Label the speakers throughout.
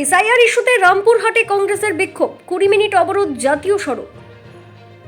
Speaker 1: SIR ইস্যুতে রামপুরহাটে কংগ্রেসের বিক্ষোভ, 20 মিনিট অবরোধ জাতীয় সড়ক।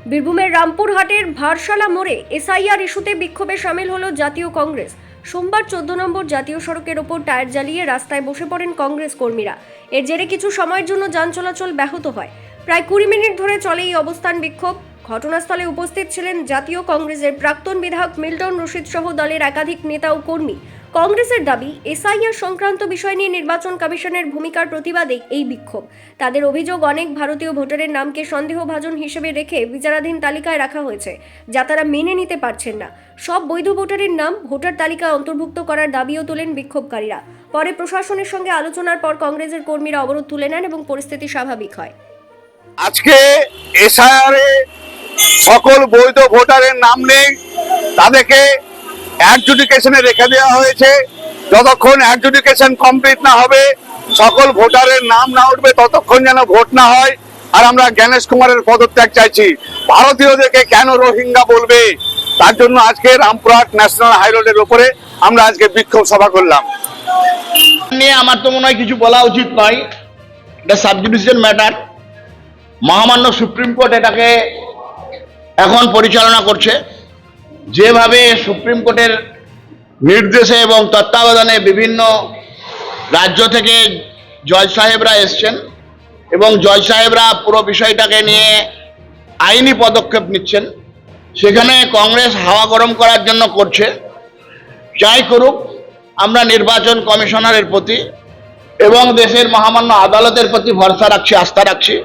Speaker 1: বীরভূমের রামপুরহাটের ভারসালা মোড়ে এসআইআর ইস্যুতে বিক্ষোভে সামিল হলো জাতীয় কংগ্রেস। সোমবার 14 নম্বর জাতীয় সড়কের ওপর টায়ার জ্বালিয়ে রাস্তায় বসে পড়েন কংগ্রেস কর্মীরা। এর জেরে কিছু সময়ের জন্য যান চলাচল ব্যাহত হয়। প্রায় 20 মিনিট ধরে চলে এই অবস্থান বিক্ষোভ। ঘটনাস্থলে উপস্থিত ছিলেন জাতীয় কংগ্রেসের প্রাক্তন বিধায়ক মিল্টন রশিদ সহ দলের একাধিক নেতা ও কর্মী। কংগ্রেসের দাবি, এসআইআর সংক্রান্ত বিষয় নিয়ে নির্বাচন কমিশনের ভূমিকার প্রতিবাদে এই বিক্ষোভ। তাদের অভিযোগ, অনেক ভারতীয় ভোটারের নামকে সন্দেহভাজন হিসেবে রেখে বিচারাধীন তালিকায় রাখা হয়েছে, যা তারা মেনে নিতে পারছেন না। সব বৈধ ভোটারের নাম ভোটার তালিকায় অন্তর্ভুক্ত করার দাবিও তোলেন বিক্ষোভকারীরা। পরে প্রশাসনের সঙ্গে আলোচনার পর কংগ্রেসের কর্মীরা অবরোধ তুলে নেন এবং পরিস্থিতি স্বাভাবিক হয়।
Speaker 2: আজকে এসআইআরে সকল বৈধ ভোটারের নাম নেই, তাদেরকে অ্যাডজুডিকেশনে রেখে দেওয়া হয়েছে। যতক্ষণ অ্যাডজুডিকেশন কমপ্লিট না হবে, সকল ভোটারের নাম না উঠবে, ততক্ষণ যেন ভোট না হয়। আর আমরা জ্ঞানেশ কুমারের পদত্যাগ চাইছি। ভারতীয়দেরকে কেন রোহিঙ্গা বলবে, তার জন্য আজকে রামপুরহাট ন্যাশনাল হাইরোডের উপরে আমরা আজকে বিক্ষোভ সভা করলাম।
Speaker 3: নিয়ে আমার তো মনে হয় কিছু বলা উচিত নয়, এটা সাবজুডিশিয়াল ম্যাটার। মহামান্য সুপ্রিম কোর্ট এটাকে এখন পরিচালনা করছে। যেভাবে সুপ্রিম কোর্টের নির্দেশে এবং তত্ত্বাবধানে বিভিন্ন রাজ্য থেকে জজ সাহেবরা এসছেন এবং জজ সাহেবরা পুরো বিষয়টাকে নিয়ে আইনি পদক্ষেপ নিচ্ছেন, সেখানে কংগ্রেস হাওয়া গরম করার জন্য করছে। যাই করুক, আমরা নির্বাচন কমিশনারের প্রতি এবং দেশের মহামান্য আদালতের প্রতি ভরসা রাখছি, আস্থা রাখছি।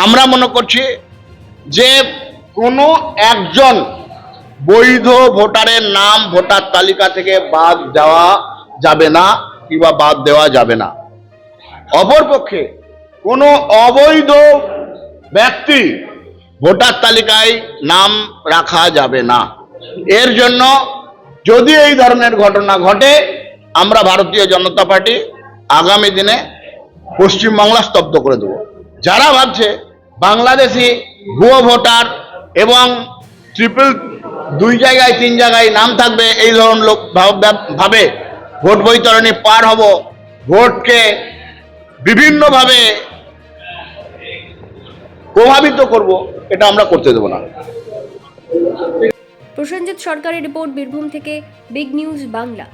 Speaker 3: আমরা মনে করছি যে কোনো একজন বৈধ ভোটারের নাম ভোটার তালিকা থেকে বাদ দেওয়া যাবে না কিংবা বাদ দেওয়া যাবে না। অপরপক্ষে কোনো অবৈধ ব্যক্তি ভোটার তালিকায় নাম রাখা যাবে না। এর জন্য যদি এই ধরনের ঘটনা ঘটে, আমরা ভারতীয় জনতা পার্টি আগামী দিনে পশ্চিমবাংলা স্তব্ধ করে দেব। যারা ভাবছে বাংলাদেশি ভুয়ো ভোটার এবং ট্রিপল 2 জায়গায় 3 জায়গায় নাম থাকবে, এই ধরনের লোক ভাবে ভোট বৈতরণী পার হব, ভোটকে বিভিন্নভাবে প্রভাবিত করব, এটা আমরা করতে দেব না।
Speaker 1: প্রসেনজিৎ সরকারের রিপোর্ট, বীরভূম থেকে বিগ নিউজ বাংলা।